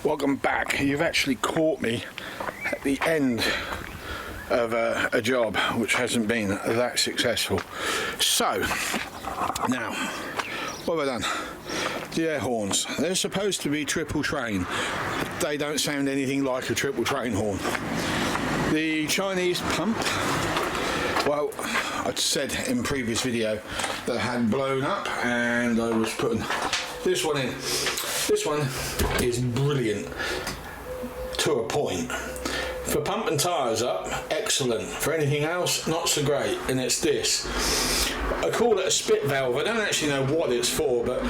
Welcome back. You've actually caught me at the end of a job which hasn't been that successful. So, now, what have I done? The air horns. They're supposed to be triple train. They don't sound anything like a triple train horn. The Chinese pump, well, I'd said in previous video that had blown up and I was putting this one in. This one is brilliant to a point. For pumping tyres up, excellent. For anything else, not so great, and it's this. I call it a spit valve. I don't actually know what it's for, but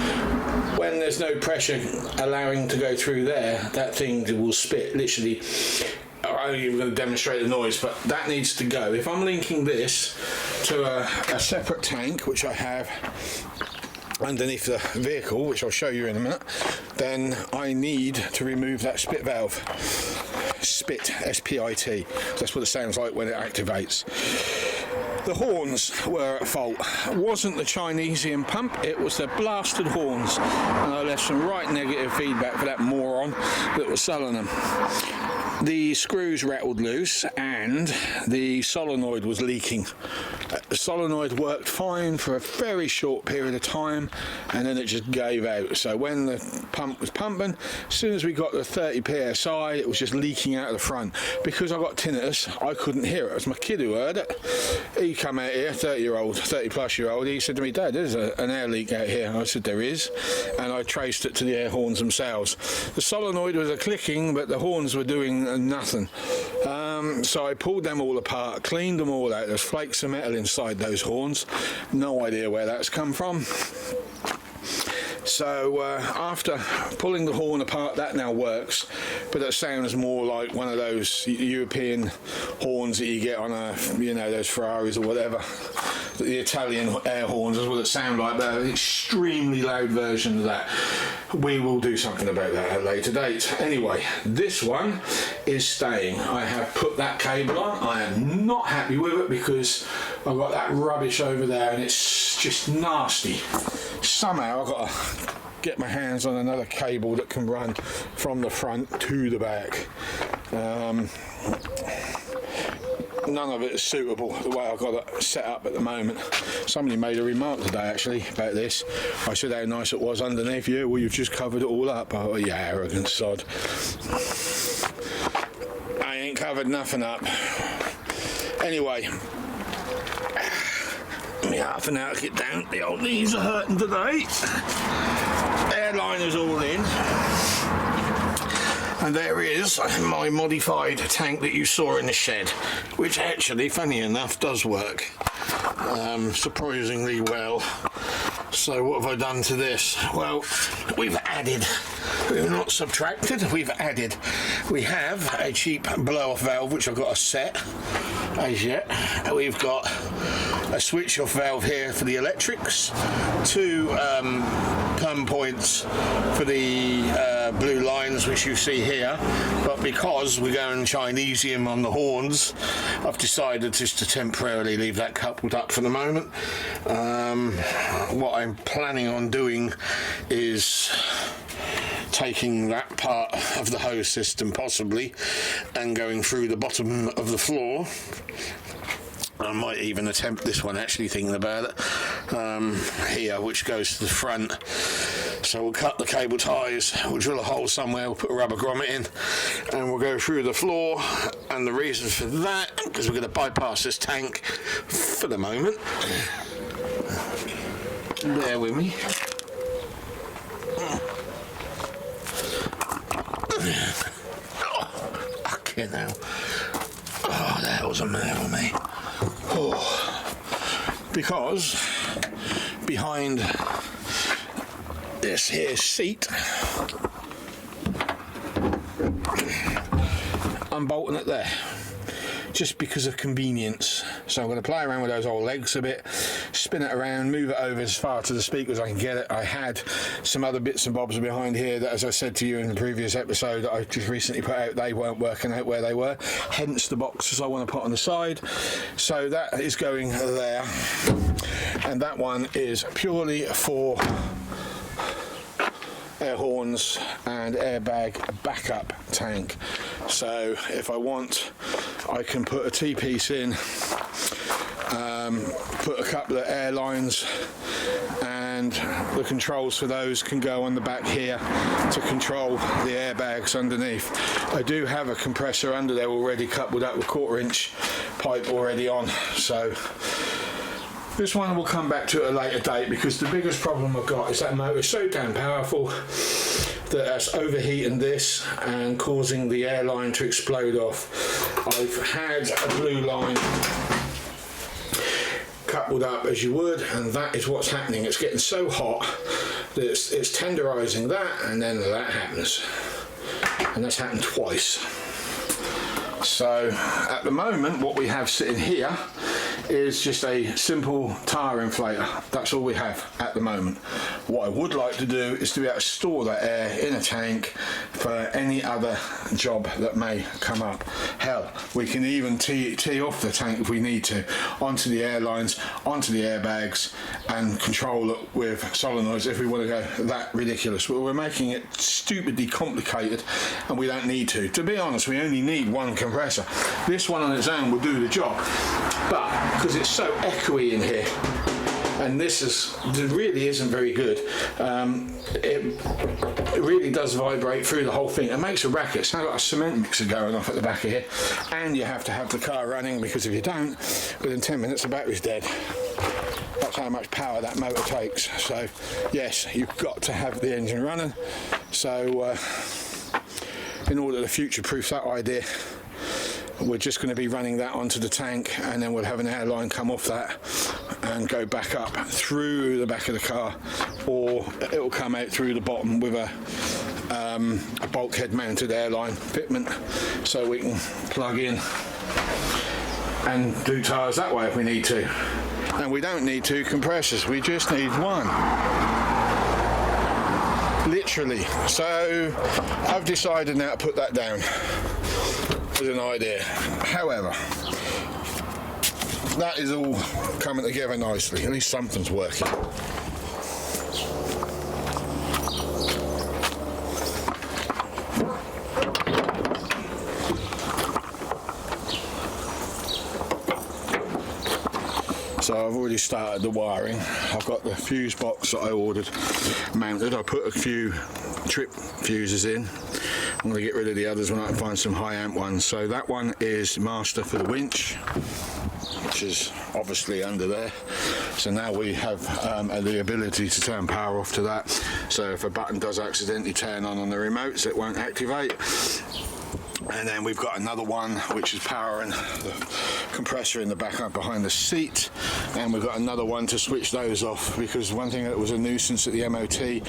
when there's no pressure allowing to go through there, that thing will spit, literally. I'm only even going to demonstrate the noise, but that needs to go. If I'm linking this to a separate tank, which I have underneath the vehicle, which I'll show you in a minute, then I need to remove that spit valve. Spit, S-P-I-T. That's what it sounds like when it activates. The horns were at fault. It wasn't the Chinesian pump, it was the blasted horns. And I left some right negative feedback for that moron that was selling them. The screws rattled loose and the solenoid was leaking. The solenoid worked fine for a very short period of time and then it just gave out. So when the pump was pumping, as soon as we got to 30 psi, it was just leaking out of the front. Because I got tinnitus, I couldn't hear it. It was my kid who heard it. He come out here, 30 plus year old, he said to me, "Dad, there's an air leak out here." I said, "There is," and I traced it to the air horns themselves. The solenoid was a clicking, but the horns were doing nothing. So I pulled them all apart, cleaned them all out. There's flakes of metal inside those horns. No idea where that's come from. So after pulling the horn apart, that now works, but it sounds more like one of those European horns that you get on a, you know, those Ferraris or whatever. The Italian air horns is what it sounds like. They're an extremely loud version of that. We will do something about that at a later date. Anyway, this one is staying. I have put that cable on. I am not happy with it because I've got that rubbish over there and it's just nasty. Somehow I've got to get my hands on another cable that can run from the front to the back. None of it is suitable the way I've got it set up at the moment. Somebody made a remark today actually about this. I said how nice it was underneath. Yeah, well, you've just covered it all up. Oh, you arrogant sod. I ain't covered nothing up. Anyway, me half an hour to get down. The old knees are hurting today. Airliner's all in. And there is my modified tank that you saw in the shed, which actually, funny enough, does work surprisingly well. So what have I done to this? Well, we've added, we've not subtracted, we've added. We have a cheap blow-off valve, which I've got a set as yet. We've got a switch-off valve here for the electrics, two plumb points for the blue lines, which you see here. But because we're going Chinesium on the horns, I've decided just to temporarily leave that coupled up for the moment. What I'm planning on doing is taking that part of the hose system possibly and going through the bottom of the floor. I might even attempt this one, actually thinking about it, here, which goes to the front. So we'll cut the cable ties, we'll drill a hole somewhere, we'll put a rubber grommet in, and we'll go through the floor. And the reason for that, because we're going to bypass this tank for the moment. Bear with me. Oh, okay now. Oh, that was a mad on me. Oh, because behind this here seat, I'm bolting it there just because of convenience. So I'm going to play around with those old legs a bit, spin it around, move it over as far to the speaker as I can get it. I had some other bits and bobs behind here that, as I said to you in the previous episode, that I just recently put out, they weren't working out where they were, hence the boxes I want to put on the side. So that is going there, and that one is purely for air horns and airbag backup tank. So if I want, I can put a T-piece in, put a couple of air lines, and the controls for those can go on the back here to control the airbags underneath. I do have a compressor under there already coupled up with 1/4 inch pipe already on, so this one we'll come back to at a later date, because the biggest problem I've got is that motor is so damn powerful that that's overheating this and causing the airline to explode off. I've had a blue line coupled up as you would, and that is what's happening. It's getting so hot that it's tenderizing that, and then that happens, and that's happened twice. So at the moment what we have sitting here is just a simple tyre inflator. That's all we have at the moment. What I would like to do is to be able to store that air in a tank for any other job that may come up. Hell, we can even tee off the tank if we need to, onto the airlines, onto the airbags, and control it with solenoids if we want to go that ridiculous. But we're making it stupidly complicated, and we don't need to. To be honest, we only need one compressor. This one on its own will do the job, but because it's so echoey in here, and this really isn't very good, it really does vibrate through the whole thing. It makes a racket. It sounds like a cement mixer going off at the back of here, and you have to have the car running, because if you don't, within 10 minutes the battery's dead. That's how much power that motor takes. So yes, you've got to have the engine running. So in order to future-proof that idea, we're just going to be running that onto the tank, and then we'll have an airline come off that and go back up through the back of the car, or it'll come out through the bottom with a bulkhead mounted airline fitment, so we can plug in and do tyres that way if we need to. And we don't need 2 compressors, we just need one. Literally. So I've decided now to put that down as an idea. However, that is all coming together nicely. At least something's working. So I've already started the wiring. I've got the fuse box that I ordered mounted. I put a few trip fuses in. I'm going to get rid of the others when I can find some high amp ones. So that one is master for the winch, which is obviously under there. So now we have the ability to turn power off to that. So if a button does accidentally turn on the remotes, it won't activate. And then we've got another one which is powering the compressor in the back up behind the seat, and we've got another one to switch those off, because one thing that was a nuisance at the MOT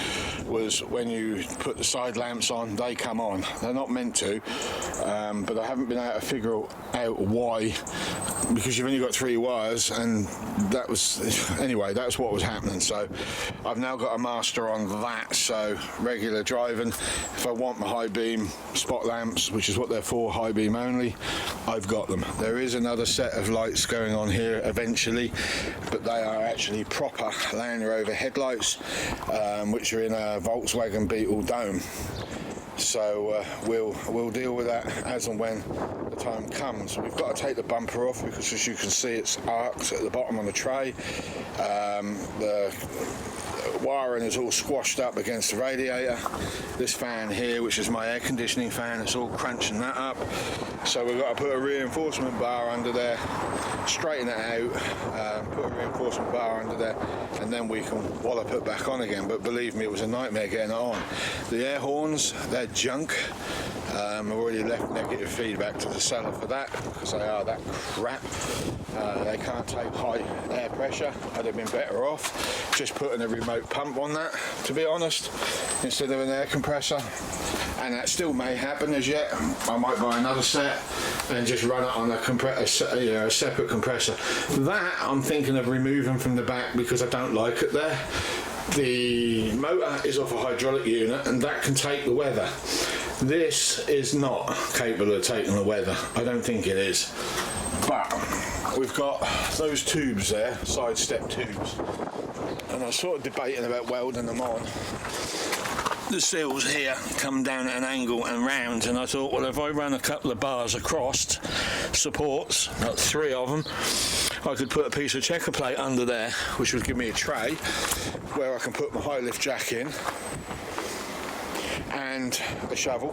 was when you put the side lamps on, they come on. They're not meant to, but I haven't been able to figure out why, because you've only got 3 wires, and that was, anyway, that's what was happening. So I've now got a master on that, so regular driving, if I want my high beam spot lamps, which is what they're for, high beam only, I've got them. There is another set of lights going on here eventually, but they are actually proper Land Rover headlights, which are in a Volkswagen Beetle dome. So we'll deal with that as and when the time comes. We've got to take the bumper off, because as you can see, it's arced at the bottom on the tray. The wiring is all squashed up against the radiator. This fan here, which is my air conditioning fan, it's all crunching that up. So we've got to put a reinforcement bar under there, straighten it out, put a reinforcement bar under there, and then we can wallop it back on again. But believe me, it was a nightmare getting it on. The air horns, they're junk. I've already left negative feedback to the seller for that, because they are that crap. They can't take high air pressure. I'd have been better off just putting a remote pump on that, to be honest, instead of an air compressor. And that still may happen as yet. I might buy another set and just run it on a separate compressor. That I'm thinking of removing from the back, because I don't like it there. The motor is off a hydraulic unit, and that can take the weather. This is not capable of taking the weather. I don't think it is. But we've got those tubes there, side step tubes, and I was sort of debating about welding them on. the seals here come down at an angle and round, and I thought, well, if I run a couple of bars across, supports, about 3 of them, I could put a piece of checker plate under there, which would give me a tray where I can put my high lift jack in and a shovel,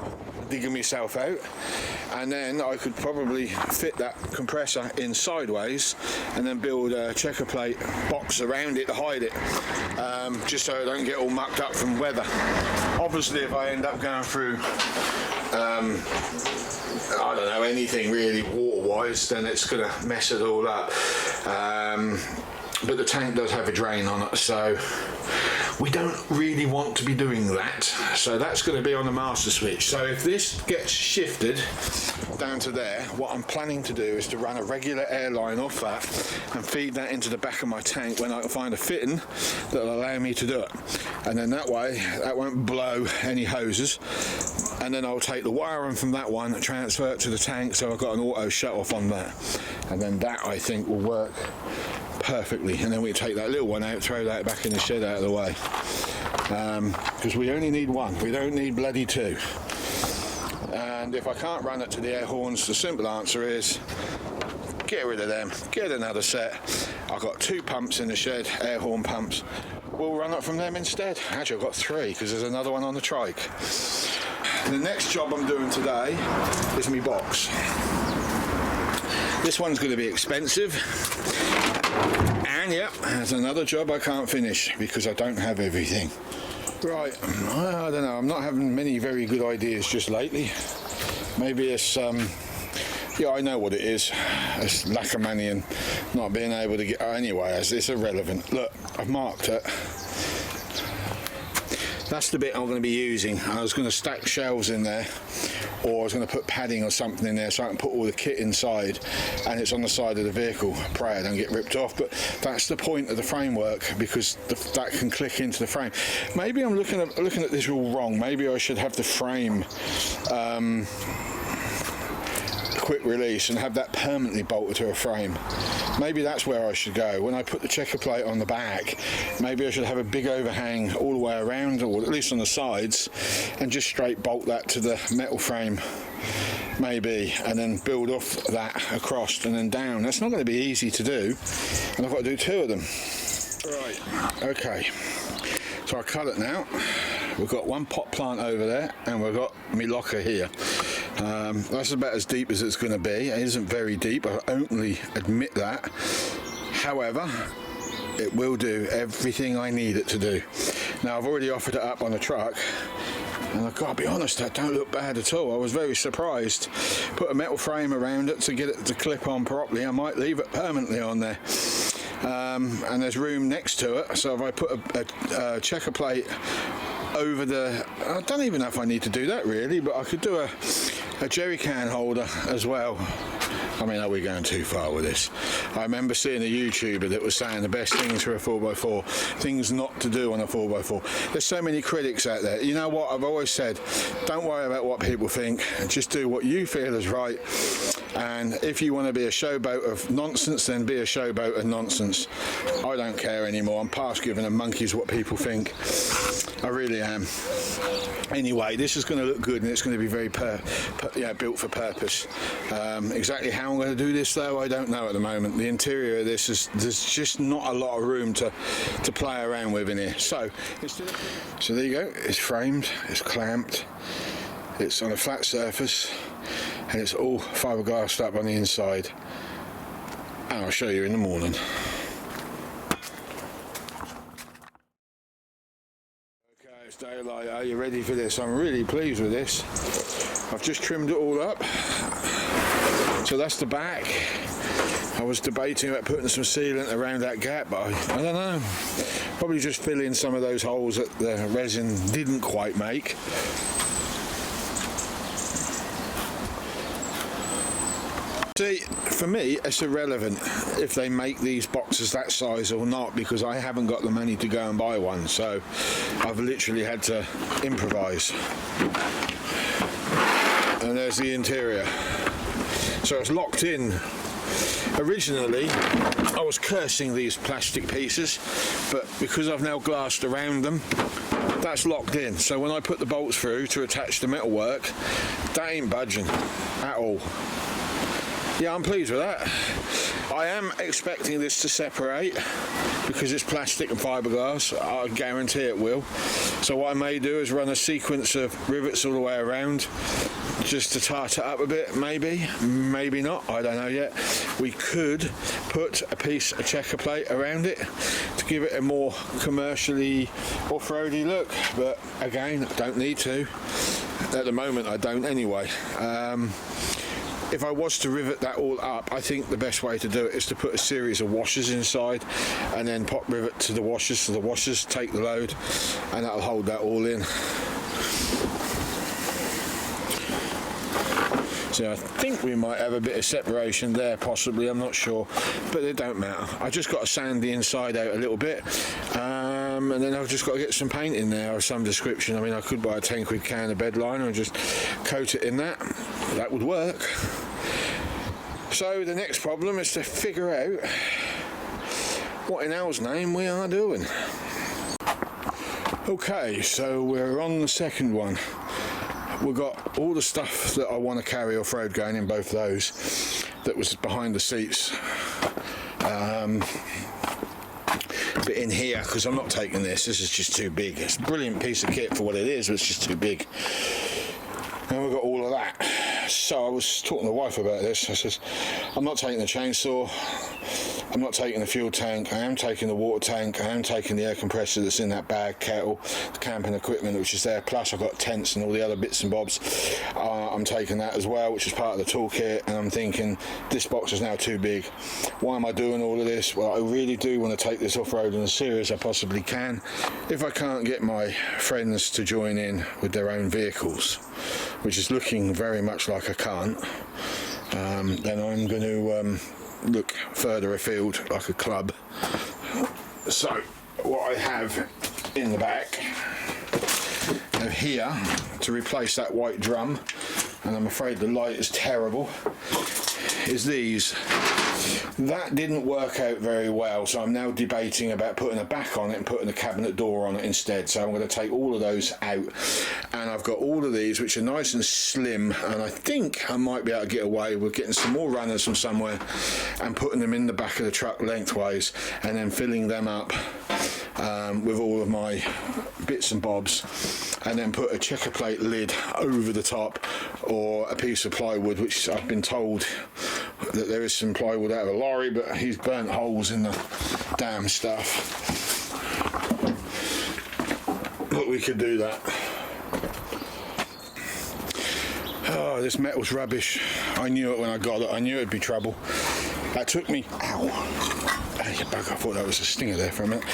digging myself out, and then I could probably fit that compressor in sideways and then build a checker plate box around it to hide it, just so I don't get all mucked up from weather. Obviously, if I end up going through I don't know, anything really water-wise, then it's going to mess it all up. But the tank does have a drain on it, so we don't really want to be doing that. So that's going to be on the master switch. So if this gets shifted down to there, what I'm planning to do is to run a regular air line off that and feed that into the back of my tank when I can find a fitting that'll allow me to do it. And then that way, that won't blow any hoses. And then I'll take the wiring from that one and transfer it to the tank, so I've got an auto shut off on that. And then that, I think, will work perfectly. And then we take that little one out, throw that back in the shed out of the way. Because we only need one, we don't need bloody 2. And if I can't run it to the air horns, the simple answer is get rid of them, get another set. I've got 2 pumps in the shed, air horn pumps. We'll run it from them instead. Actually, I've got 3 because there's another one on the trike. The next job I'm doing today is my box. This one's going to be expensive, and yeah, there's another job I can't finish because I don't have everything. Right, I don't know, I'm not having many very good ideas just lately. Maybe it's, yeah, I know what it is. It's lack of money and not being able to get, anyway, it's irrelevant. Look, I've marked it. That's the bit I'm going to be using. I was going to stack shelves in there, or I was going to put padding or something in there so I can put all the kit inside, and it's on the side of the vehicle. Pray I don't get ripped off, but that's the point of the framework, because that can click into the frame. Maybe I'm looking at this all wrong. Maybe I should have the frame quick release and have that permanently bolted to a frame. Maybe that's where I should go. When I put the checker plate on the back, maybe I should have a big overhang all the way around, or at least on the sides, and just straight bolt that to the metal frame, maybe, and then build off that across and then down. That's not going to be easy to do, and I've got to do 2 of them. Right, okay, so I cut it now. We've got 1 pot plant over there, and we've got my locker here. That's about as deep as it's going to be. It isn't very deep, I only admit that. However, it will do everything I need it to do. Now, I've already offered it up on the truck, and I've got to be honest, that don't look bad at all. I was very surprised. Put a metal frame around it to get it to clip on properly. I might leave it permanently on there. And there's room next to it, so if I put a checker plate over the, I don't even know if I need to do that really, but I could do a jerry can holder as well. I mean, are we going too far with this? I remember seeing a YouTuber that was saying the best things for a 4x4, things not to do on a 4x4. There's so many critics out there. You know what, I've always said, don't worry about what people think, just do what you feel is right. And if you want to be a showboat of nonsense, then be a showboat of nonsense. I don't care anymore. I'm past giving a monkeys what people think. I really am. Anyway, this is going to look good, and it's going to be very built for purpose. Exactly how I'm going to do this, though, I don't know at the moment. The interior of this is, there's just not a lot of room to play around with in here. So there you go. It's framed, it's clamped, it's on a flat surface, and it's all fiberglassed up on the inside. And I'll show you in the morning. Daylight, are you ready for this? I'm really pleased with this. I've just trimmed it all up. So that's the back. I was debating about putting some sealant around that gap, but I don't know. Probably just fill in some of those holes that the resin didn't quite make. See, for me, it's irrelevant if they make these boxes that size or not, because I haven't got the money to go and buy one, so I've literally had to improvise. And there's the interior. So it's locked in. Originally, I was cursing these plastic pieces, but because I've now glassed around them, that's locked in. So when I put the bolts through to attach the metalwork, that ain't budging at all. Yeah, I'm pleased with that. I am expecting this to separate because it's plastic and fiberglass. I guarantee it will. So what I may do is run a sequence of rivets all the way around just to tart it up a bit, maybe not, I don't know yet. We could put a piece of checker plate around it to give it a more commercially off-roady look, but again, don't need to. At the moment I don't anyway. If I was to rivet that all up, I think the best way to do it is to put a series of washers inside and then pop rivet to the washers, so the washers take the load and that'll hold that all in. So I think we might have a bit of separation there possibly, I'm not sure, but it don't matter. I just got to sand the inside out a little bit, and then I've just got to get some paint in there of some description. I mean, I could buy a 10 quid can of bed liner and just coat it in that. That would work. So the next problem is to figure out what in hell's name we are doing. Okay, so we're on the second one. We've got all the stuff that I want to carry off-road going in both those that was behind the seats. But in here, because I'm not taking this is just too big. It's a brilliant piece of kit for what it is, but it's just too big. And we've got all of that. So I was talking to the wife about this. I says, I'm not taking the chainsaw, I'm not taking the fuel tank, I am taking the water tank, I am taking the air compressor that's in that bag, kettle, the camping equipment which is there, plus I've got tents and all the other bits and bobs. I'm taking that as well, which is part of the toolkit, and I'm thinking, this box is now too big. Why am I doing all of this? Well, I really do want to take this off-road in as serious as I possibly can. If I can't get my friends to join in with their own vehicles, which is looking very much like I can't, then I'm going to look further afield like a club. So what I have in the back here to replace that white drum, and I'm afraid the light is terrible, is these. That didn't work out very well, so I'm now debating about putting a back on it and putting a cabinet door on it instead. So I'm going to take all of those out, and I've got all of these which are nice and slim, and I think I might be able to get away with getting some more runners from somewhere and putting them in the back of the truck lengthways and then filling them up with all of my bits and bobs, and then put a checker plate lid over the top, or a piece of plywood, which I've been told that there is some plywood out of a lorry, but he's burnt holes in the damn stuff. But we could do that. Oh, this metal's rubbish. I knew it when I got it. I knew it'd be trouble. That took me... Ow. Hey, you bugger, I thought that was a stinger there for a minute.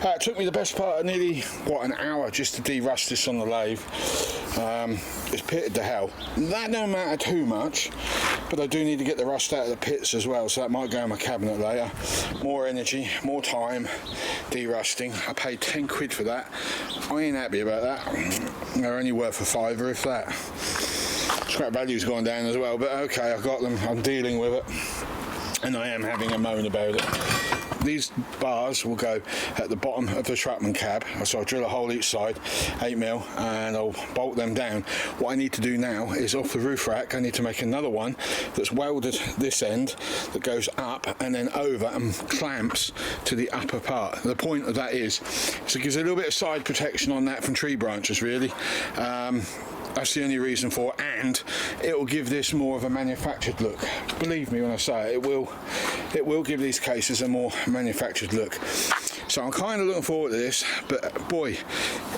It took me the best part of nearly, what, an hour just to de-rust this on the lathe. It's pitted to hell. That don't matter too much, but I do need to get the rust out of the pits as well, so that might go in my cabinet later. More energy, more time, de-rusting. I paid 10 quid for that. I ain't happy about that. They're only worth a fiver, if that. Scrap value's gone down as well, but okay, I've got them, I'm dealing with it. And I am having a moan about it. These bars will go at the bottom of the truckman cab, so I'll drill a hole each side, 8mm, and I'll bolt them down. What I need to do now is, off the roof rack, I need to make another one that's welded this end, that goes up and then over and clamps to the upper part. The point of that is, so it gives a little bit of side protection on that from tree branches, really. That's the only reason for it, and it will give this more of a manufactured look. Believe me when I say it, it will give these cases a more manufactured look. So I'm kind of looking forward to this, but boy,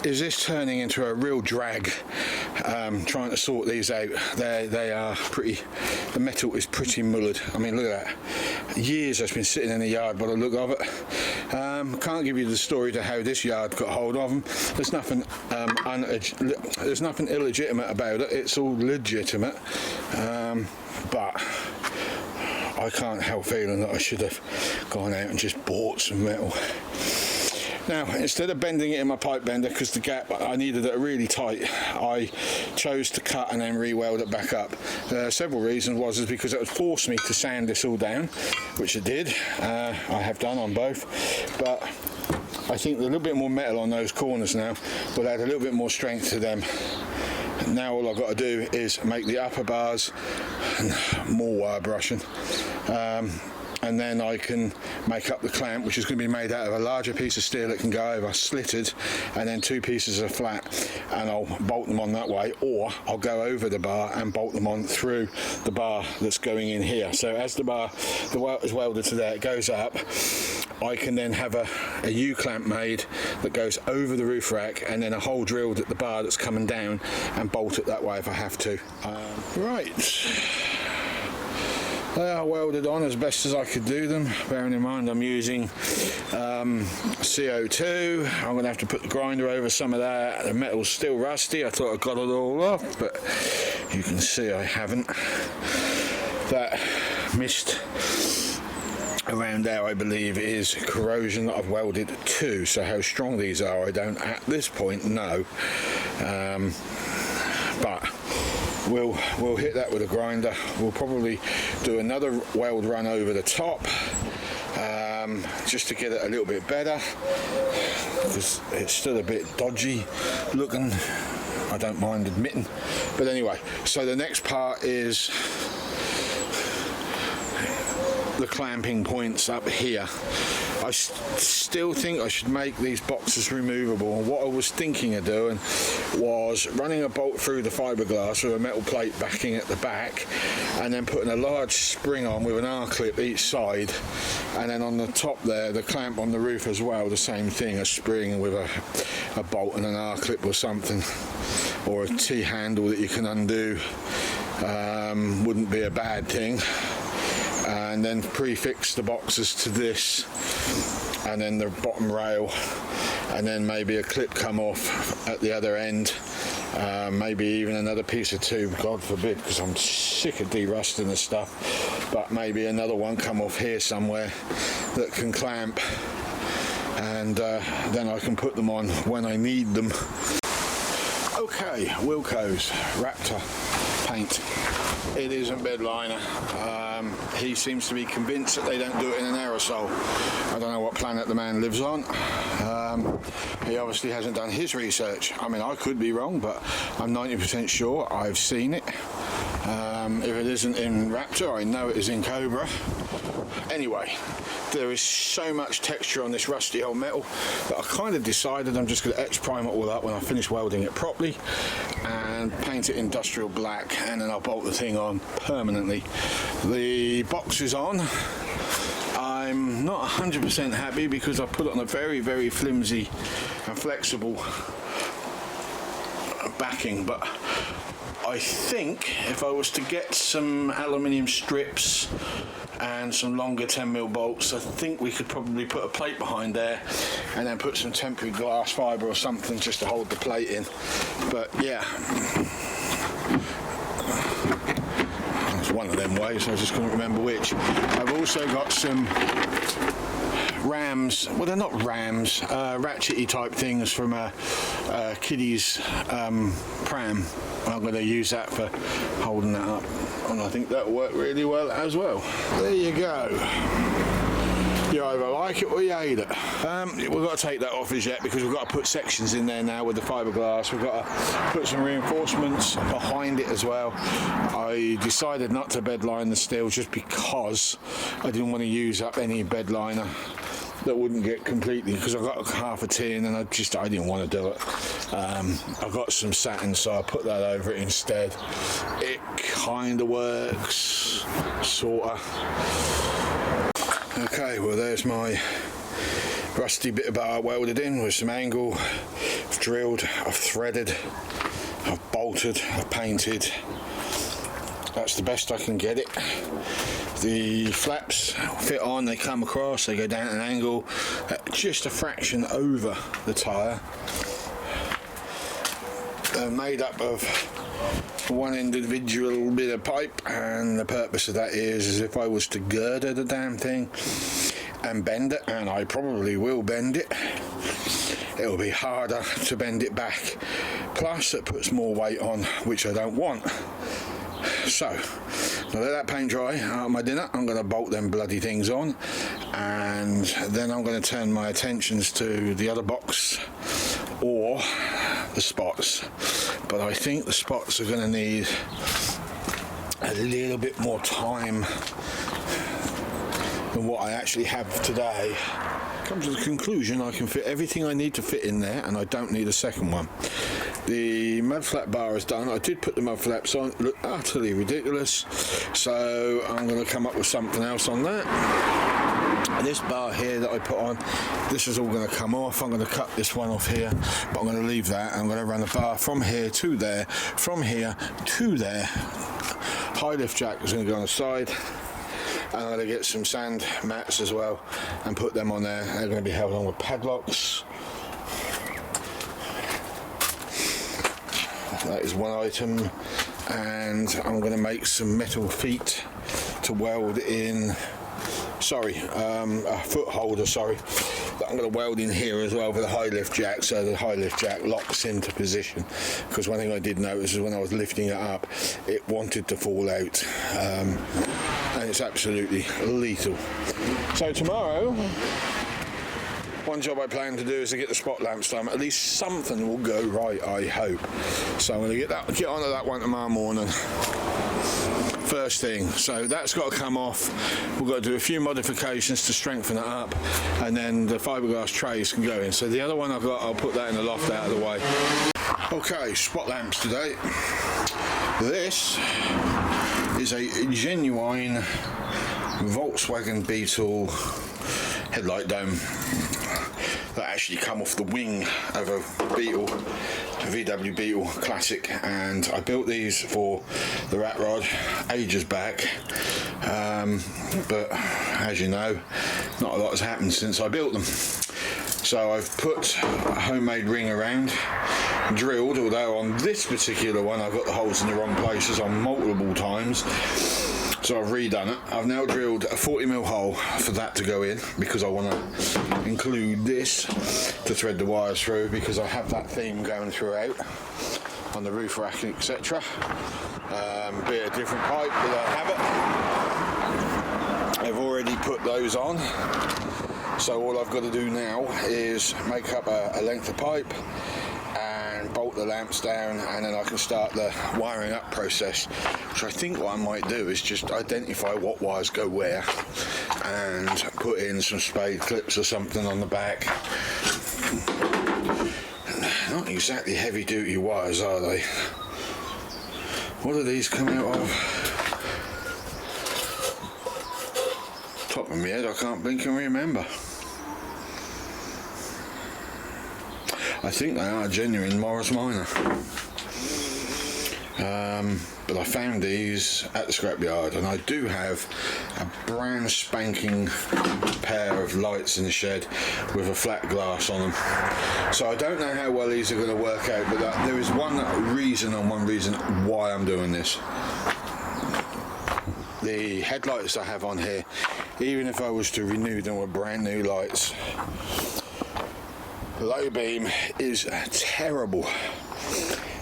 is this turning into a real drag, trying to sort these out. They are pretty, the metal is pretty mullered. I mean, look at that. Years it's been sitting in the yard by the look of it. Can't give you the story to how this yard got hold of them. There's nothing illegitimate about it. It's all legitimate, but I can't help feeling that I should have gone out and just bought some metal. Now, instead of bending it in my pipe bender, because the gap, I needed it really tight, I chose to cut and then re-weld it back up. Several reasons was because it would force me to sand this all down, which it did. I have done on both, but I think a little bit more metal on those corners now will add a little bit more strength to them. Now all I've got to do is make the upper bars, more wire brushing, and then I can make up the clamp, which is going to be made out of a larger piece of steel that can go over slitted, and then 2 pieces of flat, and I'll bolt them on that way, or I'll go over the bar and bolt them on through the bar that's going in here. So as the bar, the welt is welded to there, it goes up, I can then have a U-clamp made that goes over the roof rack, and then a hole drilled at the bar that's coming down, and bolt it that way if I have to. Right. They are welded on as best as I could do them, bearing in mind I'm using CO2. I'm going to have to put the grinder over some of that. The metal's still rusty. I thought I got it all off, but you can see I haven't. That mist around there, I believe, is corrosion that I've welded to. So how strong these are, I don't at this point know. But we'll hit that with a grinder. We'll probably do another weld run over the top, just to get it a little bit better, because it's still a bit dodgy looking, I don't mind admitting. But anyway, so the next part is the clamping points up here. I still think I should make these boxes removable, and what I was thinking of doing was running a bolt through the fiberglass with a metal plate backing at the back, and then putting a large spring on with an R-clip each side, and then on the top there the clamp on the roof as well, the same thing, a spring with a bolt and an R-clip or something, or a T-handle that you can undo. Wouldn't be a bad thing. And then prefix the boxes to this, and then the bottom rail, and then maybe a clip come off at the other end, maybe even another piece of tube, God forbid, because I'm sick of de-rusting this stuff, but maybe another one come off here somewhere that can clamp, and then I can put them on when I need them. Okay, Wilco's Raptor paint. It isn't bed liner. He seems to be convinced that they don't do it in an aerosol. I don't know what planet the man lives on. He obviously hasn't done his research. I mean, I could be wrong, but I'm 90% sure I've seen it. If it isn't in Raptor, I know it is in Cobra. Anyway, there is so much texture on this rusty old metal that I kind of decided I'm just going to etch prime it all up when I finish welding it properly, and paint it industrial black, and then I'll bolt the thing on permanently. The box is on. I'm not 100% happy because I put it on a very, very flimsy and flexible backing, but I think if I was to get some aluminium strips and some longer 10mm bolts, I think we could probably put a plate behind there and then put some temporary glass fibre or something just to hold the plate in. But yeah, it's one of them ways, I just couldn't remember which. I've also got some rams, well they're not rams, ratchety type things from a kiddie's pram. I'm going to use that for holding that up, and I think that'll work really well as well. There you go. You either like it or you hate it. We've got to take that off as yet because we've got to put sections in there now with the fiberglass. We've got to put some reinforcements behind it as well. I decided not to bed line the steel just because I didn't want to use up any bed liner that wouldn't get completely, because I've got half a tin and I didn't want to do it. I've got some satin, so I put that over it instead. It kind of works, sort of. Okay, well there's my rusty bit of bar welded in with some angle. I've drilled, I've threaded, I've bolted, I've painted. That's the best I can get it. The flaps fit on, they come across, they go down at an angle just a fraction over the tyre. They're made up of one individual bit of pipe, and the purpose of that is if I was to girder the damn thing and bend it, and I probably will bend it, it'll be harder to bend it back plus it puts more weight on, which I don't want. So now let that paint dry out my dinner. I'm going to bolt them bloody things on, and then I'm going to turn my attentions to the other box or the spots. But I think the spots are going to need a little bit more time than what I actually have today. Come to the conclusion I can fit everything I need to fit in there, and I don't need a second one. The mud flap bar is done. I did put the mud flaps on, look utterly ridiculous, so I'm going to come up with something else on that. This bar here that I put on, this is all going to come off. I'm going to cut this one off here, but I'm going to leave that. I'm going to run the bar from here to there, from here to there. High lift jack is going to go on the side. I'm going to get some sand mats as well and put them on there. They're going to be held on with padlocks. That is one item, and I'm going to make some metal feet to weld in, a foot holder, that I'm going to weld in here as well for the high lift jack, so the high lift jack locks into position. Because one thing I did notice is when I was lifting it up, it wanted to fall out, and it's absolutely lethal. So tomorrow, one job I plan to do is to get the spot lamps done. At least something will go right, I hope. So I'm going to get onto that one tomorrow morning, first thing. So that's got to come off. We've got to do a few modifications to strengthen it up, and then the fiberglass trays can go in. So the other one I've got, I'll put that in the loft out of the way. Okay, spot lamps today. This is a genuine Volkswagen Beetle headlight dome that actually come off the wing of a Beetle, a VW Beetle Classic, and I built these for the rat rod ages back, but as you know, not a lot has happened since I built them. So I've put a homemade ring around, drilled, although on this particular one I've got the holes in the wrong places on multiple times. So I've redone it. I've now drilled a 40mm hole for that to go in, because I want to include this to thread the wires through, because I have that theme going throughout on the roof rack, etc. Be it a different pipe, but I have it. I've already put those on, so all I've got to do now is make up a length of pipe and bolt the lamps down, and then I can start the wiring up process, which I think what I might do is just identify what wires go where and put in some spade clips or something on the back. Not exactly heavy duty wires, are they? What do these come out of? Top of my head, I can't blink and remember. I think they are genuine Morris Minor, but I found these at the scrapyard, and I do have a brand spanking pair of lights in the shed with a flat glass on them. So I don't know how well these are going to work out, but there is one reason why I'm doing this. The headlights I have on here, even if I was to renew them with brand new lights, the low beam is terrible.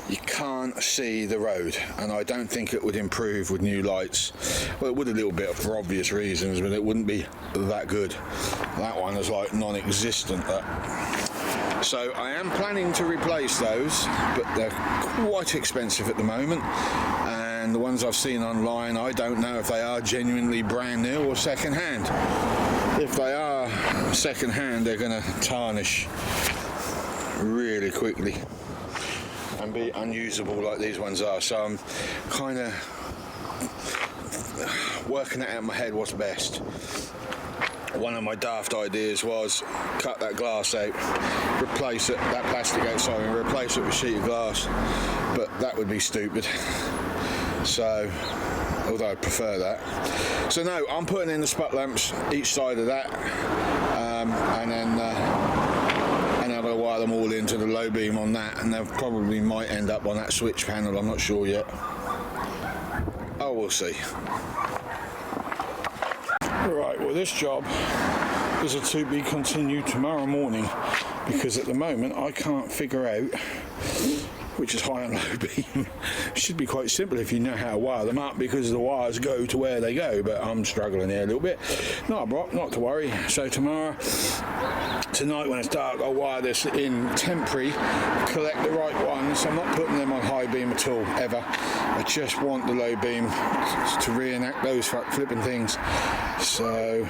You can't see the road, and I don't think it would improve with new lights. Well, it would a little bit for obvious reasons, but it wouldn't be that good. That one is like non-existent. So I am planning to replace those, but they're quite expensive at the moment, and the ones I've seen online, I don't know if they are genuinely brand new or second hand. If they are second hand, they're going to tarnish really quickly and be unusable like these ones are. So I'm kind of working it out in my head what's best. One of my daft ideas was cut that glass out, replace it, that plastic outside, and replace it with a sheet of glass, but that would be stupid. So, although I prefer that. So no, I'm putting in the spot lamps each side of that, and then I'm going to wire them all into the low beam on that, and they probably might end up on that switch panel, I'm not sure yet. Oh, we'll see. Right, well this job is a to be continued tomorrow morning, because at the moment I can't figure out which is high and low beam. Should be quite simple if you know how to wire them up, because the wires go to where they go, but I'm struggling here a little bit. Not to worry. So tonight when it's dark, I'll wire this in temporary, collect the right ones. I'm not putting them on high beam at all, ever. I just want the low beam to reenact those flipping things. So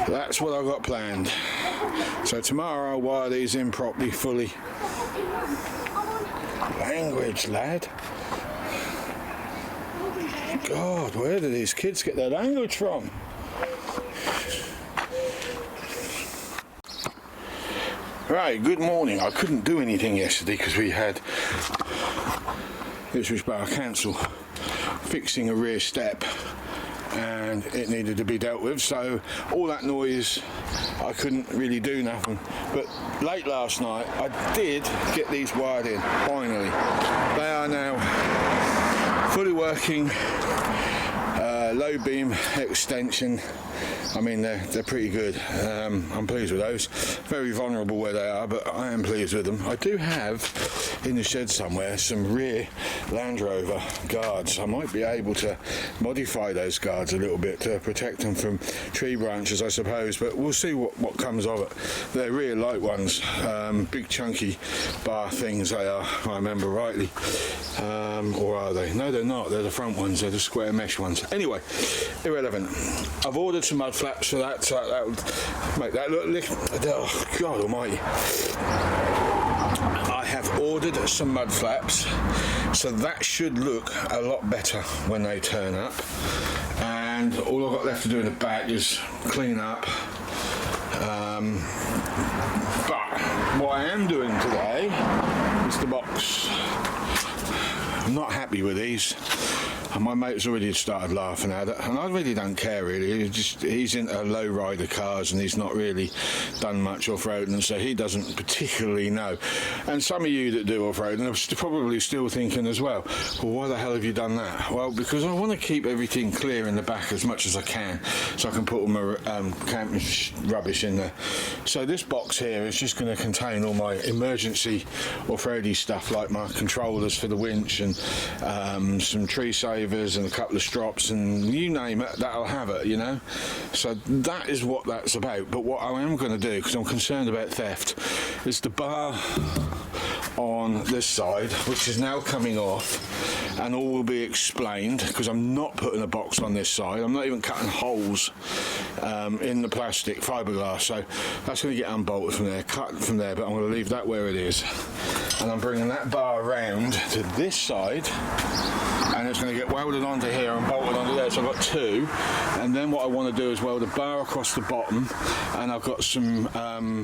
that's what I've got planned. So tomorrow I'll wire these in properly, fully. Language, lad. God, where do these kids get their language from? Right, good morning. I couldn't do anything yesterday because we had Ipswich Borough Council fixing a rear step and it needed to be dealt with, so all that noise, I couldn't really do nothing. But late last night I did get these wired in, finally. They are now fully working, low beam extension. I mean, they're pretty good. I'm pleased with those. Very vulnerable where they are, but I am pleased with them. I do have in the shed somewhere some rear Land Rover guards. I might be able to modify those guards a little bit to protect them from tree branches, I suppose, but we'll see what comes of it. They're rear light ones, big chunky bar things they are, if I remember rightly. Or are they? No, they're not. They're the front ones. They're the square mesh ones. Anyway, irrelevant. I've ordered some mud flaps for that, so that would make that look. Oh, God Almighty! I have ordered some mud flaps, so that should look a lot better when they turn up. And all I've got left to do in the back is clean up. But what I am doing today is the box. I'm not happy with these. And my mate's already started laughing at it, and I really don't care really. He's into low rider cars and he's not really done much off-roading, so he doesn't particularly know. And some of you that do off-roading are probably still thinking as well, why the hell have you done that? Well, because I want to keep everything clear in the back as much as I can, so I can put all my camping rubbish in there. So this box here is just going to contain all my emergency off-roady stuff, like my controllers for the winch and some tree savers and a couple of strops, and you name it, that'll have it, you know. So that is what that's about. But what I am going to do, because I'm concerned about theft, is the bar on this side, which is now coming off, and all will be explained, because I'm not putting a box on this side. I'm not even cutting holes in the plastic fiberglass, so that's going to get unbolted from there, cut from there, but I'm going to leave that where it is, and I'm bringing that bar around to this side, and it's going to get welded onto here and bolted onto there. So I've got two, and then what I want to do is weld a bar across the bottom, and I've got some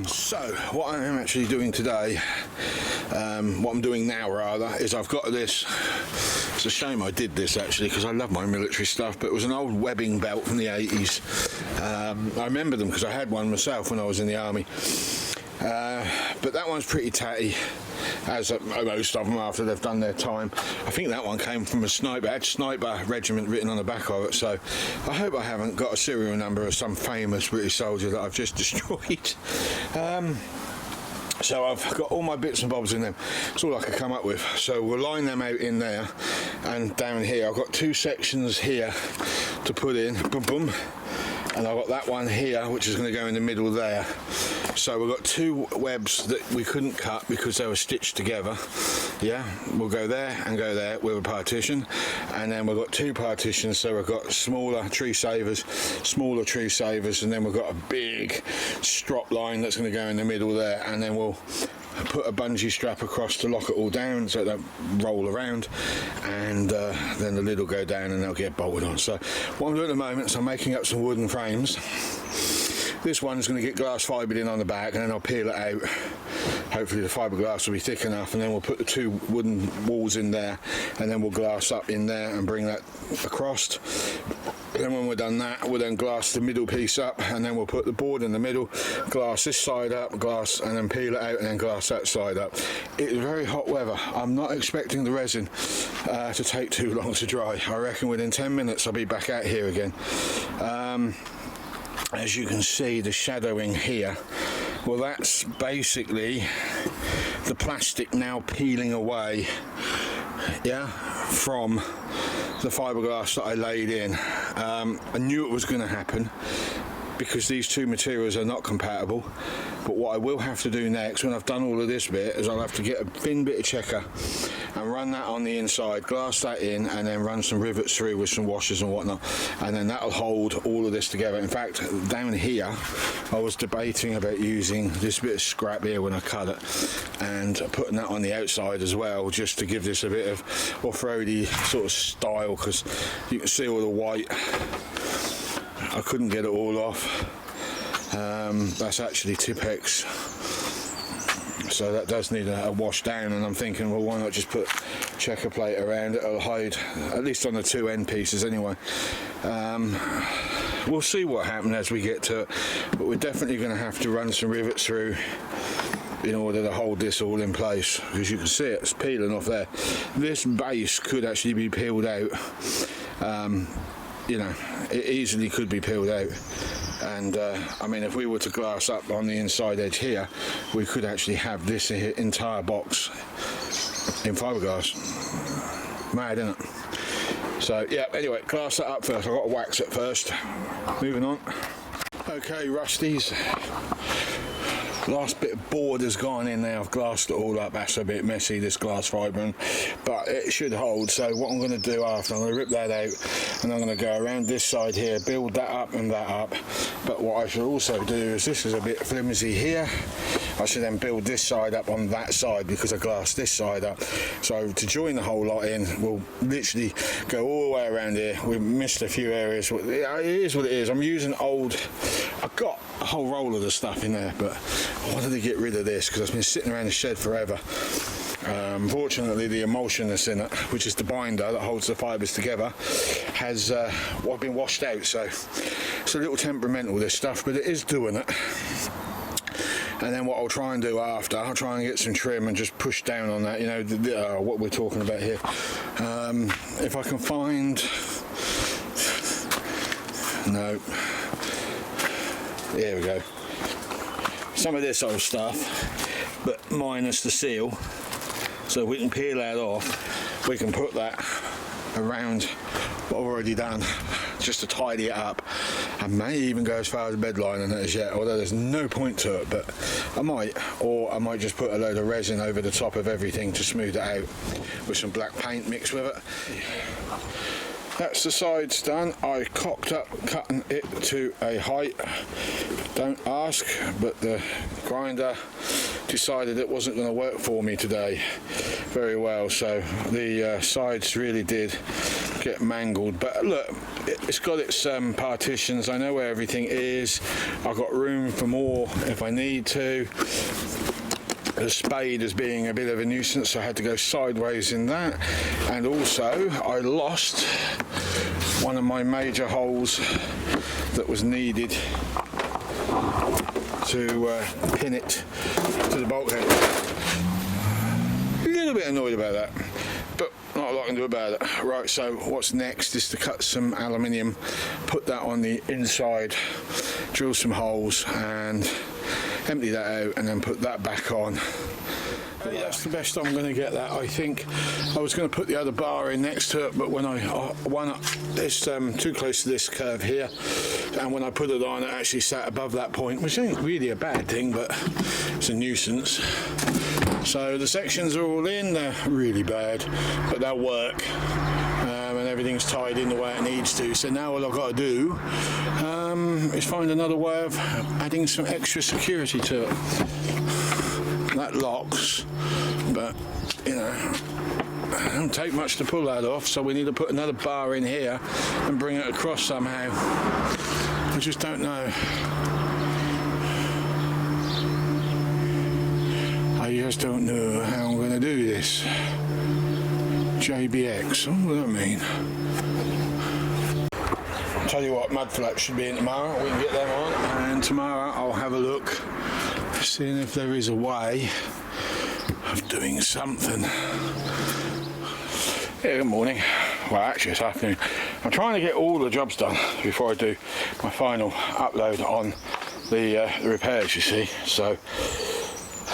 so what I am actually doing today, what I'm doing now rather, is I've got this. It's a shame I did this actually, because I love my military stuff, but it was an old webbing belt from the 80s. I remember them because I had one myself when I was in the army. But that one's pretty tatty, as most of them after they've done their time. I think that one came from a sniper, it had sniper regiment written on the back of it, so I hope I haven't got a serial number of some famous British soldier that I've just destroyed. So I've got all my bits and bobs in them. That's all I could come up with. So we'll line them out in there, and down here I've got two sections here to put in, boom boom, and I've got that one here which is going to go in the middle there. So we've got two webs that we couldn't cut because they were stitched together. Yeah, we'll go there and go there with a partition, and then we've got two partitions, so we've got smaller tree savers, and then we've got a big strop line that's going to go in the middle there, and then we'll put a bungee strap across to lock it all down so it don't roll around, and then the lid will go down and they'll get bolted on. So what I'm doing at the moment is I'm making up some wooden frames. This one's going to get glass fibered in on the back, and then I'll peel it out. Hopefully the fiberglass will be thick enough, and then we'll put the two wooden walls in there, and then we'll glass up in there and bring that across. Then when we're done that, we'll then glass the middle piece up, and then we'll put the board in the middle, glass this side up, glass, and then peel it out, and then glass that side up. It's very hot weather. I'm not expecting the resin to take too long to dry. I reckon within 10 minutes I'll be back out here again. As you can see, the shadowing here, well, that's basically the plastic now peeling away, yeah, from the fiberglass that I laid in. I knew it was going to happen because these two materials are not compatible, but what I will have to do next when I've done all of this bit is I'll have to get a thin bit of checker and run that on the inside, glass that in, and then run some rivets through with some washers and whatnot, and then that'll hold all of this together. In fact, down here I was debating about using this bit of scrap here when I cut it and putting that on the outside as well, just to give this a bit of off-roady sort of style, because you can see all the white. I couldn't get it all off. That's actually Tipex, so that does need a wash down, and I'm thinking, well, why not just put checker plate around it? It'll hide, at least on the two end pieces anyway. We'll see what happens as we get to it, but we're definitely going to have to run some rivets through in order to hold this all in place, because you can see it's peeling off there. This base could actually be peeled out. You know, it easily could be peeled out, and I mean, if we were to glass up on the inside edge here, we could actually have this entire box in fiberglass. Mad, isn't it? So yeah, anyway, glass that up first. I've got to wax it first. Moving on. Okay, Rusties. Last bit of board has gone in there. I've glassed it all up. That's a bit messy, this glass fibrin, but it should hold. So what I'm going to do after, I'm going to rip that out, and I'm going to go around this side here, build that up and that up. But what I should also do is, this is a bit flimsy here, I should then build this side up on that side because I glassed this side up. So to join the whole lot in, we'll literally go all the way around here. We've missed a few areas. It is what it is. I'm using old, I've got a whole roll of the stuff in there, but I wanted to get rid of this because it's been sitting around the shed forever. Unfortunately, the emulsion that's in it, which is the binder that holds the fibres together, has been washed out. So it's a little temperamental, this stuff, but it is doing it. And then what I'll try and do after, I'll try and get some trim and just push down on that, you know, what we're talking about here. If I can find, no, here we go, some of this old stuff, but minus the seal, so we can peel that off. We can put that around what I've already done, just to tidy it up. I may even go as far as bed lining it as yet, although there's no point to it, but I might, or I might just put a load of resin over the top of everything to smooth it out with some black paint mixed with it. That's the sides done. I cocked up cutting it to a height, don't ask, but the grinder decided it wasn't going to work for me today very well, so the sides really did get mangled. But look, it's got its partitions. I know where everything is. I've got room for more if I need to. The spade as being a bit of a nuisance, so I had to go sideways in that, and also I lost one of my major holes that was needed to pin it to the bulkhead. A little bit annoyed about that, but not a lot I can do about it. Right, so what's next is to cut some aluminium, put that on the inside, drill some holes and empty that out, and then put that back on. That's the best I'm going to get that. I think I was going to put the other bar in next to it, but when it's too close to this curve here, and when I put it on, it actually sat above that point, which ain't really a bad thing, but it's a nuisance. So the sections are all in. They're really bad, but they'll work, and everything's tied in the way it needs to. So now all I've got to do is find another way of adding some extra security to it. That locks, but you know, it don't take much to pull that off, so we need to put another bar in here and bring it across somehow. I just don't know. I just don't know how I'm going to do this. JBX, what does that mean? I'll tell you what, MUDFLAPS should be in tomorrow. We can get them on, and tomorrow I'll have a look, seeing if there is a way of doing something. Yeah, good morning. Well, actually it's afternoon. I'm trying to get all the jobs done before I do my final upload on the repairs, you see. So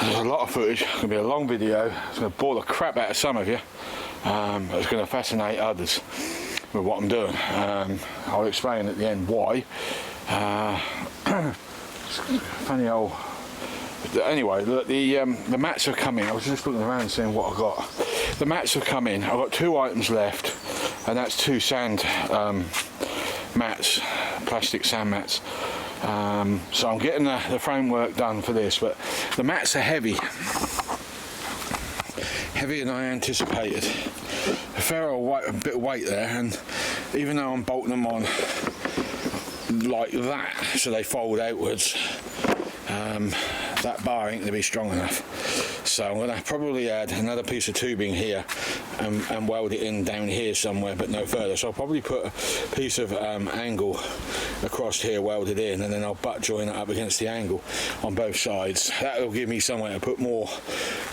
There's a lot of footage, it's going to be a long video, it's going to bore the crap out of some of you, but it's going to fascinate others with what I'm doing. I'll explain at the end why. Funny old... Anyway, look, the mats have come in. I was just looking around seeing what I got. The mats have come in. I've got 2 items left, and that's 2 sand mats, plastic sand mats. So I'm getting the framework done for this, but the mats are heavier than I anticipated. A fair old a bit of weight there, and even though I'm bolting them on like that so they fold outwards, that bar ain't going to be strong enough. So I'm going to probably add another piece of tubing here and weld it in down here somewhere, but no further. So I'll probably put a piece of angle across here welded in, and then I'll butt join it up against the angle on both sides. That will give me somewhere to put more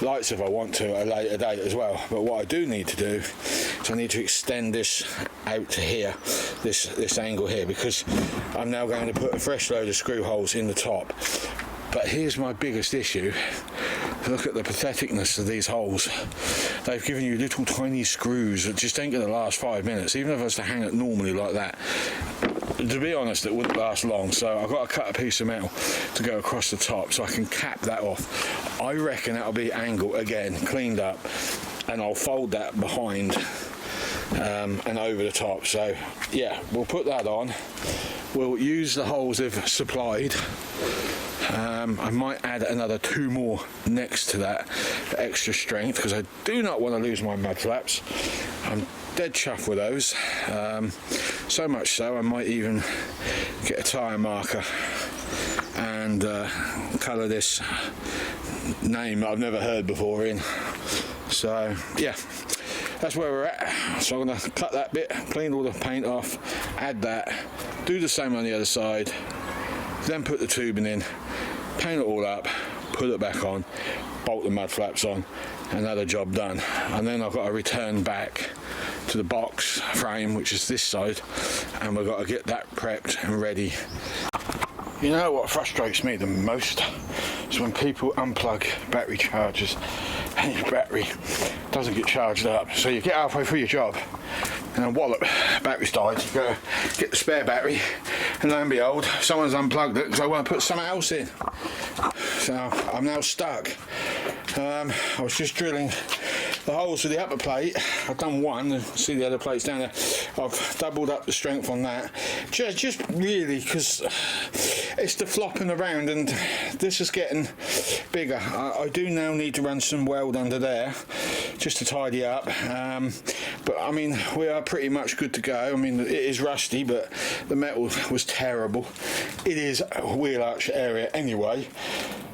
lights if I want to at a later date as well. But what I do need to do is I need to extend this out to here, this angle here, because I'm now going to put a fresh load of screw holes in the top. But here's my biggest issue. Look at the patheticness of these holes. They've given you little tiny screws that just ain't going to last 5 minutes, even if I was to hang it normally like that. To be honest, it wouldn't last long, so I've got to cut a piece of metal to go across the top so I can cap that off. I reckon that'll be angled again, cleaned up, and I'll fold that behind and over the top. So yeah, we'll put that on. We'll use the holes they've supplied. I might add another 2 more next to that for extra strength, because I do not want to lose my mud flaps. I'm dead chuffed with those, so much so I might even get a tyre marker and colour this name that I've never heard before in. So yeah, that's where we're at. So I'm going to cut that bit, clean all the paint off, add that, do the same on the other side, then put the tubing in, paint it all up, put it back on, bolt the mud flaps on, another job done. And then I've got to return back to the box frame, which is this side, and we've got to get that prepped and ready. You know what frustrates me the most is when people unplug battery chargers and your battery doesn't get charged up. So you get halfway through your job and then wallop, battery's died. You go get the spare battery, and lo and behold, someone's unplugged it because they want to put something else in. So I'm now stuck. I was just drilling the holes for the upper plate. I've done one, see the other plates down there. I've doubled up the strength on that, just really because it's the flopping around, and this is getting bigger. I do now need to run some weld under there just to tidy up, but I mean, we are pretty much good to go. I mean, it is rusty, but the metal was terrible. It is a wheel arch area anyway,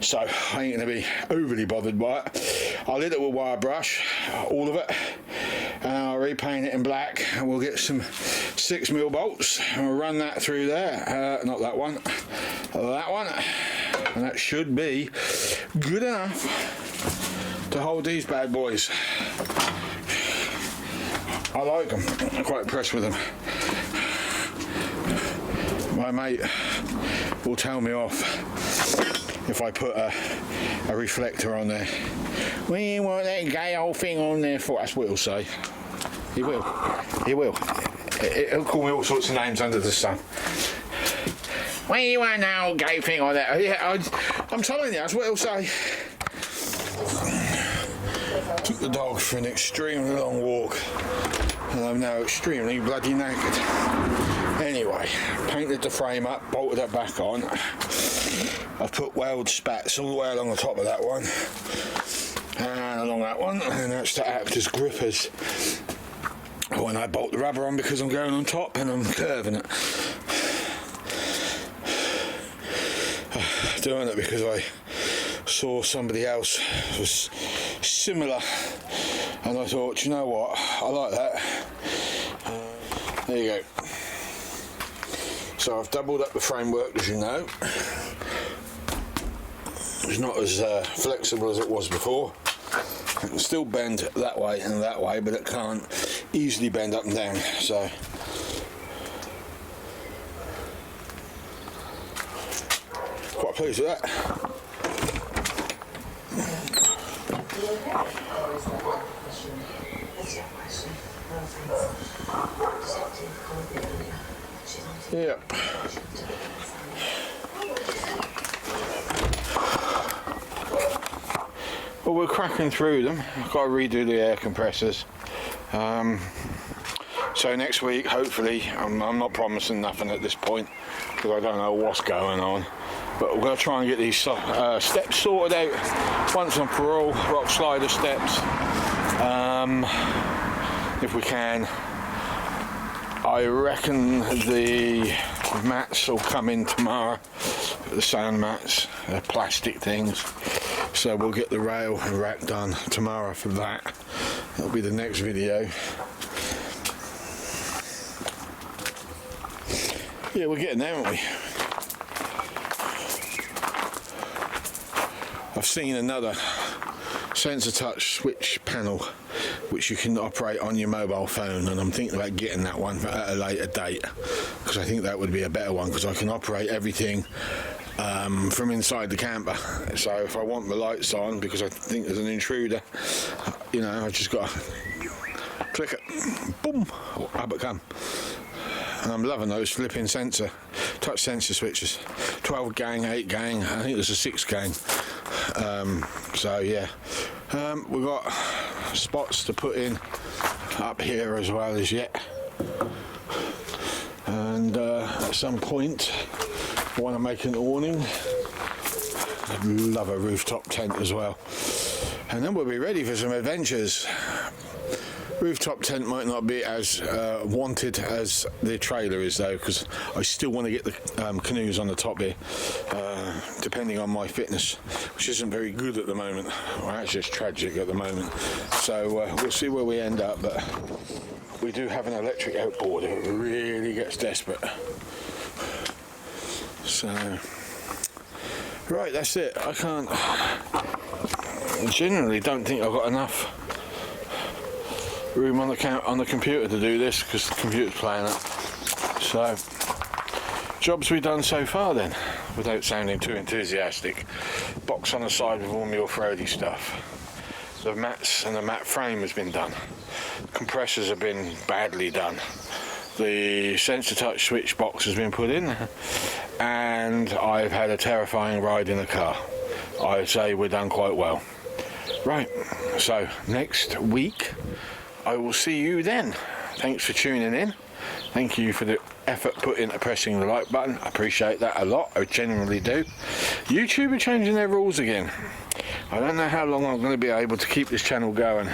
so I ain't going to be overly bothered by it. I'll hit it with wire brush, all of it, and I'll repaint it in black, and we'll get some 6mm bolts and we'll run that through there. Not that one, that one, and that should be good enough to hold these bad boys. I like them, I'm quite impressed with them. My mate will tell me off if I put a reflector on there. What do you want that gay old thing on there for? That's what he'll say. He will. He will. He'll call me all sorts of names under the sun. What do you want that old gay thing on there? Yeah, I'm telling you, that's what he'll say. Took the dog for an extremely long walk, and I'm now extremely bloody naked. Anyway, painted the frame up, bolted it back on. I've put weld spats all the way along the top of that one and along that one, and that's to act as grippers when I bolt the rubber on, because I'm going on top and I'm curving it. Doing it because I saw somebody else was similar, and I thought, you know what, I like that. There you go. So I've doubled up the framework, as you know. It's not as flexible as it was before. It can still bend that way and that way, but it can't easily bend up and down. So quite pleased with that. Yep. Well, we're cracking through them. I've got to redo the air compressors. So next week, hopefully, I'm not promising nothing at this point because I don't know what's going on. But we're going to try and get these steps sorted out once and for all. Rock slider steps, if we can. I reckon the mats will come in tomorrow, the sand mats, they're plastic things. So we'll get the rail and rack done tomorrow for that. That'll be the next video. Yeah, we're getting there, aren't we? I've seen another sensor touch switch panel which you can operate on your mobile phone, and I'm thinking about getting that one at a later date because I think that would be a better one because I can operate everything from inside the camper. So if I want the lights on because I think there's an intruder, you know, I've just got to click it, boom, up it come. And I'm loving those flipping touch sensor switches. 12 gang, 8 gang, I think there's a 6 gang. So yeah, we've got spots to put in up here as well as yet. And at some point I want to make an awning. I'd love a rooftop tent as well. And then we'll be ready for some adventures. Rooftop tent might not be as wanted as the trailer is though, because I still want to get the canoes on the top here, depending on my fitness, which isn't very good at the moment. Well, actually it's tragic at the moment. So we'll see where we end up, but we do have an electric outboard if it really gets desperate. So, right, that's it. I generally don't think I've got enough room on the computer to do this because the computer's playing up. So, jobs we've done so far then, without sounding too enthusiastic. Box on the side with all my off-roady stuff. The mats and the mat frame has been done. Compressors have been badly done. The sensor touch switch box has been put in, and I've had a terrifying ride in the car. I'd say we're done quite well. Right, so next week I will see you then. Thanks for tuning in. Thank you for the effort put into pressing the like button. I appreciate that a lot. I genuinely do. YouTube are changing their rules again. I don't know how long I'm going to be able to keep this channel going.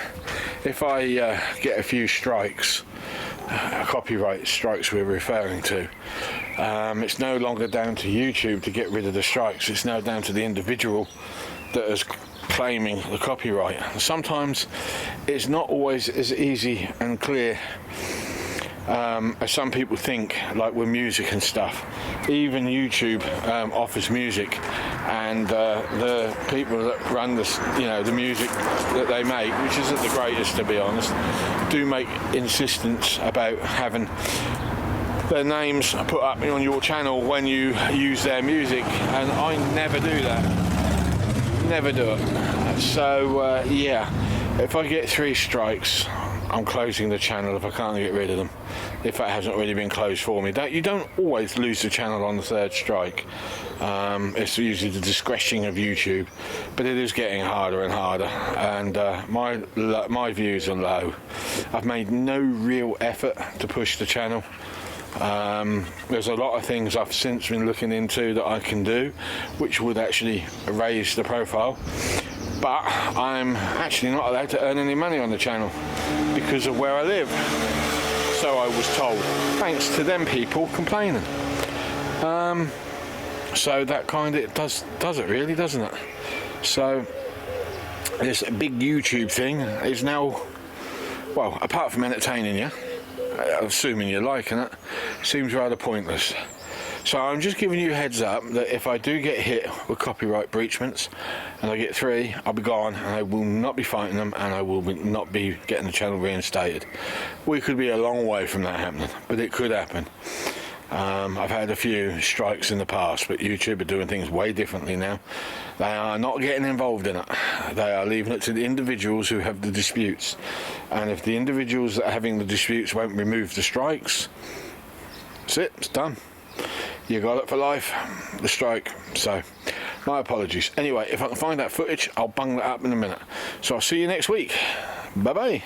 If I get a few strikes, copyright strikes we're referring to, it's no longer down to YouTube to get rid of the strikes. It's now down to the individual that is claiming the copyright. Sometimes it's not always as easy and clear as some people think, like with music and stuff. Even YouTube offers music, and the people that run the music that they make, which isn't the greatest to be honest, do make insistence about having their names put up on your channel when you use their music, and I never do that. Never do it. So yeah, if I get 3 strikes, I'm closing the channel if I can't get rid of them, if that hasn't already been closed for me. You don't always lose the channel on the 3rd strike. It's usually the discretion of YouTube, but it is getting harder and harder, and my views are low. I've made no real effort to push the channel. There's a lot of things I've since been looking into that I can do which would actually raise the profile, but I'm actually not allowed to earn any money on the channel because of where I live, so I was told, thanks to them people complaining. So that kind of does it really, doesn't it? So this big YouTube thing is now, well, apart from entertaining you, assuming you're liking it, seems rather pointless. So I'm just giving you a heads up that if I do get hit with copyright breachments and I get 3, I'll be gone, and I will not be fighting them, and I will not be getting the channel reinstated. We could be a long way from that happening, but it could happen. I've had a few strikes in the past, but YouTube are doing things way differently now. They are not getting involved in it. They are leaving it to the individuals who have the disputes. And if the individuals that are having the disputes won't remove the strikes, that's it, it's done. You got it for life, the strike. So, my apologies. Anyway, if I can find that footage, I'll bung that up in a minute. So I'll see you next week. Bye-bye.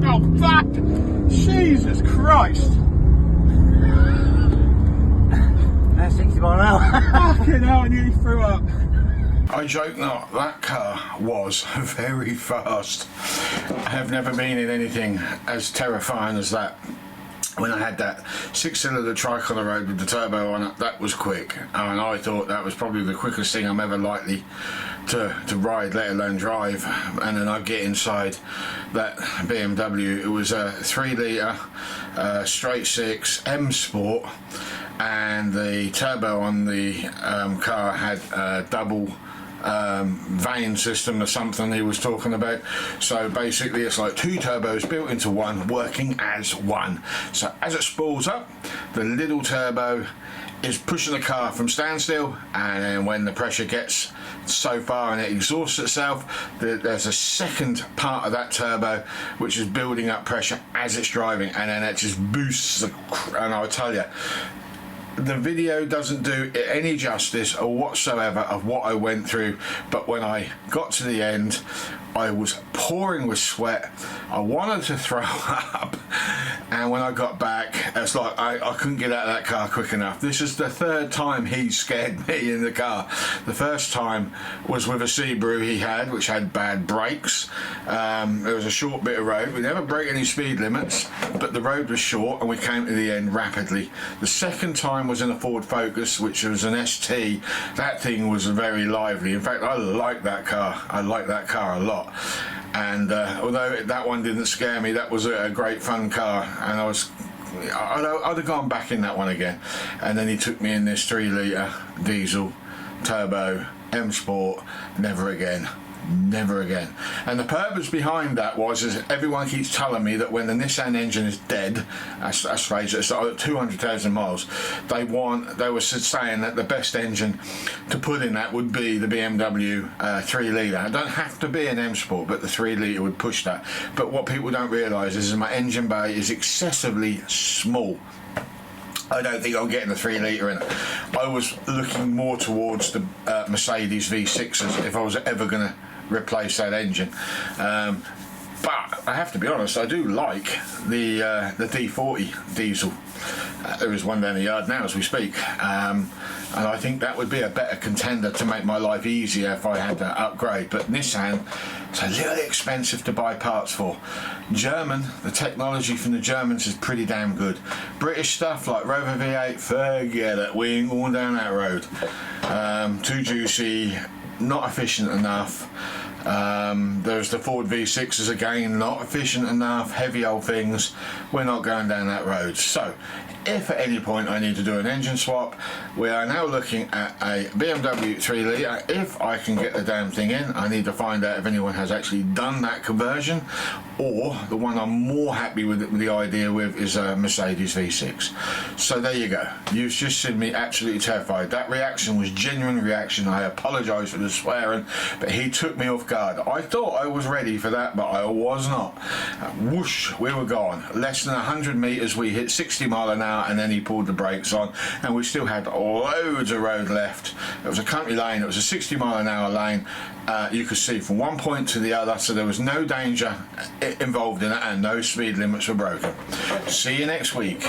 Oh, fuck! Jesus Christ! That's 60 mile an hour. Fucking hell, I nearly threw up. I joke not, that car was very fast. I have never been in anything as terrifying as that. When I had that 6-cylinder trike on the road with the turbo on it, that was quick. And I thought that was probably the quickest thing I'm ever likely to ride, let alone drive. And then I get inside that BMW. It was a 3 litre straight 6 M Sport, and the turbo on the car had a double vane system or something he was talking about. So basically it's like 2 turbos built into one, working as one. So as it spools up, the little turbo is pushing the car from standstill, and then when the pressure gets so far and it exhausts itself, there's a second part of that turbo which is building up pressure as it's driving, and then it just boosts and I'll tell you, the video doesn't do it any justice or whatsoever of what I went through. But when I got to the end, I was pouring with sweat. I wanted to throw up, and when I got back, it's like I couldn't get out of that car quick enough. This is the 3rd time he scared me in the car. The first time was with a Subaru he had, which had bad brakes. There was a short bit of road. We never broke any speed limits, but the road was short and we came to the end rapidly. The second time was in a Ford Focus, which was an ST. That thing was very lively. In fact, I like that car. I like that car a lot. And although that one didn't scare me, that was a great fun car, and I'd have gone back in that one again. And then he took me in this 3 litre diesel turbo M Sport. Never again. Never again. And the purpose behind that is everyone keeps telling me that when the Nissan engine is dead, that's phrase, it's at 200,000 miles, they were saying that the best engine to put in that would be the BMW 3 litre. It don't have to be an M Sport, but the 3 litre would push that. But what people don't realise is my engine bay is excessively small. I don't think I'm getting the 3 litre in it. I was looking more towards the Mercedes V6s if I was ever going to replace that engine. But I have to be honest, I do like the D40 diesel. There is one down the yard now as we speak. And I think that would be a better contender to make my life easier if I had to upgrade. But Nissan, it's a little expensive to buy parts for. German, the technology from the Germans is pretty damn good. British stuff like Rover V8, forget it, we ain't going down that road. Too juicy, not efficient enough. There's the Ford V6s again, not efficient enough, heavy old things. We're not going down that road. So if at any point I need to do an engine swap, we are now looking at a BMW 3 litre. If I can get the damn thing in, I need to find out if anyone has actually done that conversion, or the one I'm more happy with the idea with is a Mercedes V6. So there you go. You've just seen me absolutely terrified. That reaction was genuine reaction. I apologise for the swearing, but he took me off guard. I thought I was ready for that, but I was not. Whoosh, we were gone. Less than 100 metres, we hit 60 mile an hour, and then he pulled the brakes on, and we still had loads of road left. It was a country lane. It was a 60 mile an hour lane. You could see from one point to the other, so there was no danger involved in it, and no speed limits were broken. See you next week.